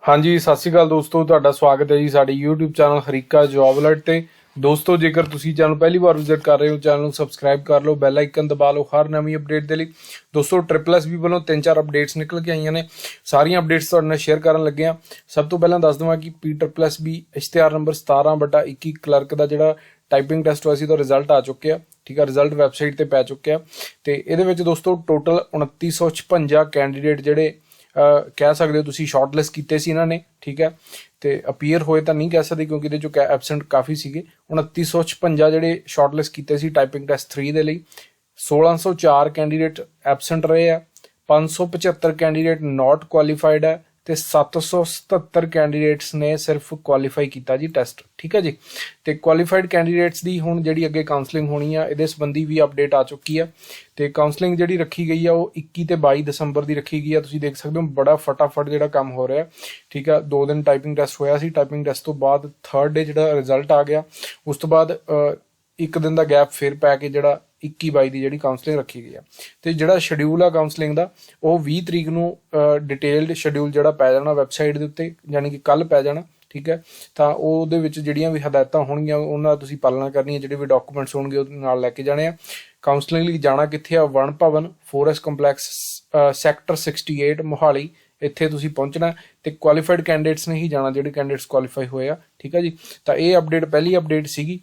ਹਾਂਜੀ ਸਤਿ ਸ਼੍ਰੀ ਅਕਾਲ ਦੋਸਤੋ, ਤੁਹਾਡਾ ਸਵਾਗਤ ਹੈ ਜੀ ਸਾਡੇ YouTube channel Harike job alert ਤੇ। ਦੋਸਤੋ ਜੇਕਰ ਤੁਸੀਂ ਚੈਨਲ ਪਹਿਲੀ ਵਾਰ ਵਿਜ਼ਿਟ ਕਰ ਰਹੇ ਹੋ, ਚੈਨਲ ਨੂੰ ਸਬਸਕ੍ਰਾਈਬ ਕਰ ਲਓ, ਬੈਲ ਆਈਕਨ ਦਬਾ ਲਓ ਹਰ ਨਵੀਂ ਅਪਡੇਟ ਦੇ ਲਈ। ਦੋਸਤੋ SSSB ਵੱਲੋਂ 3-4 ਅਪਡੇਟਸ ਨਿਕਲ ਕੇ ਆਈਆਂ ਨੇ, ਸਾਰੀਆਂ ਅਪਡੇਟਸ ਤੁਹਾਡੇ ਨਾਲ ਸ਼ੇਅਰ ਕਰਨ ਲੱਗੇ ਹਾਂ। ਸਭ ਤੋਂ ਪਹਿਲਾਂ ਦੱਸ ਦਵਾਂ ਕਿ SSSB ਇਸ਼ਤਿਹਾਰ ਨੰਬਰ 17/21 ਕਲਰਕ ਦਾ ਜਿਹੜਾ ਟਾਈਪਿੰਗ ਟੈਸਟ ਹੋਇਆ ਸੀ ਉਹਦਾ ਰਿਜ਼ਲਟ ਆ ਚੁੱਕਿਆ। ਠੀਕ ਹੈ, ਰਿਜ਼ਲਟ ਵੈਬਸਾਈਟ ਤੇ ਪੈ ਚੁੱਕਿਆ ਤੇ ਇਹਦੇ ਵਿੱਚ ਦੋਸਤੋ ਟੋਟਲ 2956 ਕੈਂਡੀਡੇਟ ਜਿਹੜੇ ਕਹਿ ਸਕਦੇ ਹੋ ਤੁਸੀਂ ਸ਼ਾਰਟਲਿਸਟ ਕੀਤੇ ਸੀ ਇਹਨਾਂ ਨੇ। ਠੀਕ ਹੈ, ਤੇ ਅਪੀਅਰ ਹੋਏ ਤਾਂ ਨਹੀਂ ਕਹਿ ਸਕਦੇ ਕਿਉਂਕਿ ਇਹਦੇ ਚੋਂ ਐਬਸੈਂਟ ਕਾਫੀ ਸੀਗੇ। 2956 ਜਿਹੜੇ ਸ਼ਾਰਟਲਿਸਟ ਕੀਤੇ ਸੀ ਟਾਈਪਿੰਗ ਟੈਸਟ 3 ਦੇ ਲਈ। 1604 ਕੈਂਡੀਡੇਟ ਐਬਸੈਂਟ ਰਹੇ ਆ, 575 ਕੈਂਡੀਡੇਟ ਨਾਟ ਕੁਆਲੀਫਾਈਡ ਹੈ ਤੇ 777 ਕੈਂਡੀਡੇਟਸ ਨੇ ਸਿਰਫ ਕੁਆਲੀਫਾਈ ਕੀਤਾ ਜੀ ਟੈਸਟ। ਠੀਕ ਹੈ ਜੀ, ਤੇ ਕੁਆਲੀਫਾਈਡ ਕੈਂਡੀਡੇਟਸ ਦੀ ਹੁਣ ਜਿਹੜੀ ਅੱਗੇ ਕਾਉਂਸਲਿੰਗ ਹੋਣੀ ਆ ਇਹਦੇ ਸੰਬੰਧੀ ਵੀ ਅਪਡੇਟ ਆ ਚੁੱਕੀ ਆ ਤੇ ਕਾਉਂਸਲਿੰਗ ਜਿਹੜੀ ਰੱਖੀ ਗਈ ਆ ਉਹ 21 ਤੇ 22 ਦਸੰਬਰ ਦੀ ਰੱਖੀ ਗਈ ਆ। ਤੁਸੀਂ ਦੇਖ ਸਕਦੇ ਹੋ ਬੜਾ ਫਟਾਫਟ ਜਿਹੜਾ ਕੰਮ ਹੋ ਰਿਹਾ। ਠੀਕ ਆ, 2 ਦਿਨ ਟਾਈਪਿੰਗ ਟੈਸਟ ਹੋਇਆ ਸੀ, ਟਾਈਪਿੰਗ ਟੈਸਟ ਤੋਂ ਬਾਅਦ 3rd ਡੇ ਜਿਹੜਾ ਰਿਜ਼ਲਟ ਆ ਗਿਆ। ਉਸ ਤੋਂ ਬਾਅਦ 1 ਦਿਨ ਦਾ ਗੈਪ ਫਿਰ ਪੈ ਕੇ ਜਿਹੜਾ 21-22 ਦੀ ਜਿਹੜੀ ਕਾਉਂਸਲਿੰਗ ਰੱਖੀ ਗਈ ਆ। ਤੇ ਜਿਹੜਾ ਸ਼ਡਿਊਲ ਆ ਕਾਉਂਸਲਿੰਗ ਦਾ ਉਹ 20 ਤਰੀਕ ਨੂੰ ਡਿਟੇਲਡ ਸ਼ਡਿਊਲ ਜਿਹੜਾ ਪੈ ਜਾਣਾ ਵੈਬਸਾਈਟ ਦੇ ਉੱਤੇ, ਯਾਨੀ ਕਿ ਕੱਲ ਪੈ ਜਾਣਾ। ਠੀਕ ਹੈ, ਤਾਂ ਉਹਦੇ ਵਿੱਚ ਜਿਹੜੀਆਂ ਵੀ ਹਦਾਇਤਾਂ ਹੋਣਗੀਆਂ ਉਹਨਾਂ ਦਾ ਤੁਸੀਂ ਪਾਲਣਾ ਕਰਨੀ ਹੈ, ਜਿਹੜੇ ਵੀ ਡਾਕੂਮੈਂਟਸ ਹੋਣਗੇ ਉਹ ਨਾਲ ਲੈ ਕੇ ਜਾਣੇ ਆ। ਕਾਉਂਸਲਿੰਗ ਲਈ ਜਾਣਾ ਕਿੱਥੇ ਆ? ਵਣ ਭਵਨ ਫੋਰੈਸਟ ਕੰਪਲੈਕਸ ਸੈਕਟਰ 68 ਮੋਹਾਲੀ, ਇੱਥੇ ਤੁਸੀਂ ਪਹੁੰਚਣਾ ਤੇ ਕੁਆਲੀਫਾਈਡ ਕੈਂਡੀਡੇਟਸ ਨੇ ਹੀ ਜਾਣਾ, ਜਿਹੜੇ ਕੈਂਡੀਡੇਟਸ ਕੁਆਲੀਫਾਈ ਹੋਏ ਆ। ਠੀਕ ਹੈ ਜੀ, ਤਾਂ ਇਹ ਅਪਡੇਟ ਪਹਿਲੀ ਅਪਡੇਟ ਸੀਗੀ।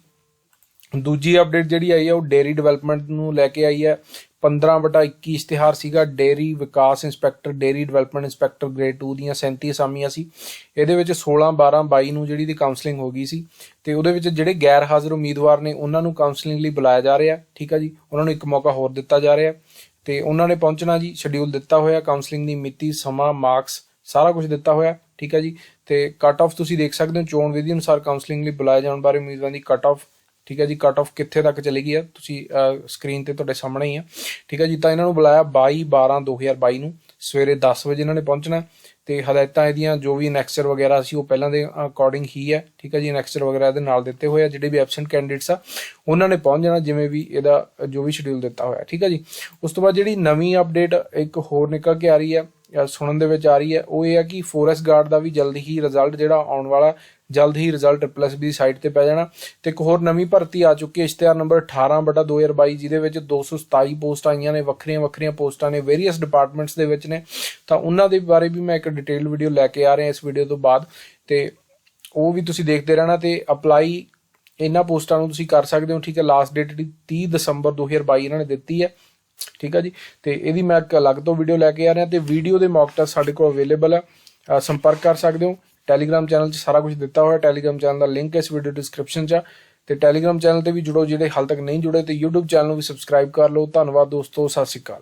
ਦੂਜੀ ਅਪਡੇਟ ਜਿਹੜੀ ਆਈ ਹੈ ਉਹ ਡੇਅਰੀ ਡਿਵੈਲਪਮੈਂਟ ਨੂੰ ਲੈ ਕੇ ਆਈ ਹੈ। 15/21 ਇਸ਼ਤਿਹਾਰ ਸੀਗਾ ਡੇਅਰੀ ਵਿਕਾਸ inspector, dairy development inspector grade 2 ਦੀਆਂ 37 ਅਸਾਮੀਆਂ ਸੀ। ਇਹਦੇ ਵਿੱਚ 16/12/22 ਨੂੰ ਜਿਹੜੀ ਦੀ ਕਾਉਂਸਲਿੰਗ ਹੋ ਗਈ ਸੀ ਤੇ ਉਹਦੇ ਵਿੱਚ ਜਿਹੜੇ ਗੈਰ ਹਾਜ਼ਰ ਉਮੀਦਵਾਰ ਨੇ ਉਹਨਾਂ ਨੂੰ ਕਾਉਂਸਲਿੰਗ ਲਈ ਬੁਲਾਇਆ ਜਾ ਰਿਹਾ। ਠੀਕ ਹੈ ਜੀ, ਉਹਨਾਂ ਨੂੰ ਇੱਕ ਮੌਕਾ ਹੋਰ ਦਿੱਤਾ ਜਾ ਰਿਹਾ ਤੇ ਉਹਨਾਂ ਨੇ ਪਹੁੰਚਣਾ ਜੀ। ਸ਼ਡਿਊਲ ਦਿੱਤਾ ਹੋਇਆ, ਕਾਉਂਸਲਿੰਗ ਦੀ ਮਿਤੀ, ਸਮਾਂ, ਮਾਰਕਸ ਸਾਰਾ ਕੁਝ ਦਿੱਤਾ ਹੋਇਆ। ਠੀਕ ਹੈ ਜੀ, ਤੇ ਕੱਟ ਆਫ ਤੁਸੀਂ ਦੇਖ ਸਕਦੇ ਹੋ ਚੋਣ ਵਿਧੀ ਅਨੁਸਾਰ ਕਾਉਂਸਲਿੰਗ ਲਈ ਬੁਲਾਏ ਜਾਣ ਬਾਰੇ ਉਮੀਦਵਾਰਾਂ ਦੀ ਕੱਟ ਆਫ। ਠੀਕ ਹੈ ਜੀ, ਕੱਟ ਆਫ ਕਿੱਥੇ ਤੱਕ ਚਲੀ ਗਈ ਆ ਤੁਸੀਂ ਸਕਰੀਨ ਤੇ ਤੁਹਾਡੇ ਸਾਹਮਣੇ ਹੀ ਆ। ਠੀਕ ਹੈ ਜੀ, ਤਾਂ ਇਹਨਾਂ ਨੂੰ ਬੁਲਾਇਆ 22/12/2022 ਨੂੰ ਸਵੇਰੇ 10 ਵਜੇ ਇਹਨਾਂ ਨੇ ਪਹੁੰਚਣਾ ਤੇ ਹਦਾਇਤਾਂ ਇਹਦੀਆਂ ਜੋ ਵੀ ਅਨੈਕਸਚਰ ਵਗੈਰਾ ਸੀ ਉਹ ਪਹਿਲਾਂ ਦੇ ਅਕੋਰਡਿੰਗ ਹੀ ਹੈ। ਠੀਕ ਹੈ ਜੀ, ਅਨੈਕਸਚਰ ਵਗੈਰਾ ਇਹਦੇ ਨਾਲ ਦਿੱਤੇ ਹੋਏ ਆ। ਜਿਹੜੇ ਵੀ ਐਬਸੈਂਟ ਕੈਂਡੀਡੇਟਸ ਆ ਉਹਨਾਂ ਨੇ ਪਹੁੰਚ ਜਾਣਾ ਜਿਵੇਂ ਵੀ ਇਹਦਾ ਜੋ ਵੀ ਸ਼ਡਿਊਲ ਦਿੱਤਾ ਹੋਇਆ। ਠੀਕ ਹੈ ਜੀ, ਉਸ ਤੋਂ ਬਾਅਦ ਜਿਹੜੀ ਨਵੀਂ ਅਪਡੇਟ ਇੱਕ ਹੋਰ ਨਿਕਲ ਕੇ ਆ ਰਹੀ ਹੈ, ਸੁਣਨ ਦੇ ਵਿੱਚ ਆ ਰਹੀ ਹੈ, ਉਹ ਇਹ ਆ ਕਿ ਫੋਰੈਸਟ ਗਾਰਡ ਦਾ ਵੀ ਜਲਦ ਹੀ ਰਿਜ਼ਲਟ ਜਿਹੜਾ ਆਉਣ ਵਾਲਾ, ਜਲਦ ਹੀ ਰਿਜ਼ਲਟ SSSB ਦੀ ਸਾਈਟ ਤੇ ਪੈ ਜਾਣਾ। ਤੇ ਇੱਕ ਹੋਰ ਨਵੀਂ ਭਰਤੀ ਆ ਚੁੱਕੀ ਹੈ, ਇਸ਼ਤਿਹਾਰ ਨੰਬਰ 18/2022, ਜਿਹਦੇ ਵਿੱਚ 227 ਪੋਸਟਾਂ ਆਈਆਂ ਨੇ, ਵੱਖਰੀਆਂ ਪੋਸਟਾਂ ਨੇ, ਵੇਰੀਅਸ ਡਿਪਾਰਟਮੈਂਟਸ ਦੇ ਵਿੱਚ ਨੇ। ਤਾਂ ਉਹਨਾਂ ਦੇ ਬਾਰੇ ਵੀ ਮੈਂ ਇੱਕ ਡਿਟੇਲ ਵੀਡੀਓ ਲੈ ਕੇ ਆ ਰਿਹਾ ਇਸ ਵੀਡੀਓ ਤੋਂ ਬਾਅਦ, ਤੇ ਉਹ ਵੀ ਤੁਸੀਂ ਦੇਖਦੇ ਰਹਿਣਾ। ਤੇ ਅਪਲਾਈ ਇਹਨਾਂ ਪੋਸਟਾਂ ਨੂੰ ਤੁਸੀਂ ਕਰ ਸਕਦੇ ਹੋ। ਠੀਕ ਹੈ, ਲਾਸਟ ਡੇਟ 30 ਦਸੰਬਰ 2022 ਇਹਨਾਂ ਨੇ ਦਿੱਤੀ ਹੈ। ਠੀਕ ਹੈ ਜੀ, ਤੇ ਇਹਦੀ ਮੈਂ ਇੱਕ ਅਲੱਗ ਤੋਂ ਵੀਡੀਓ ਲੈ ਕੇ ਆ ਰਿਹਾ ਤੇ ਵੀਡੀਓ ਦੇ ਮੌਕ ਟੈਸਟ ਸਾਡੇ ਕੋਲ ਅਵੇਲੇਬਲ ਆ, ਸੰਪਰਕ ਕਰ ਸਕਦੇ ਹੋ। ਟੈਲੀਗ੍ਰਾਮ ਚੈਨਲ 'ਚ ਸਾਰਾ ਕੁਝ ਦਿੱਤਾ ਹੋਇਆ, ਟੈਲੀਗ੍ਰਾਮ ਚੈਨਲ ਦਾ ਲਿੰਕ ਇਸ ਵੀਡੀਓ ਡਿਸਕ੍ਰਿਪਸ਼ਨ 'ਚ ਆ ਤੇ ਟੈਲੀਗ੍ਰਾਮ ਚੈਨਲ ਤੇ ਵੀ ਜੁੜੋ ਜਿਹੜੇ ਹਾਲ ਤੱਕ ਨਹੀਂ ਜੁੜੇ, ਤੇ YouTube ਚੈਨਲ ਨੂੰ ਵੀ ਸਬਸਕ੍ਰਾਈਬ ਕਰ ਲਓ। ਧੰਨਵਾਦ ਦੋਸਤੋ, ਸਤਿ ਸ਼੍ਰੀ ਅਕਾਲ।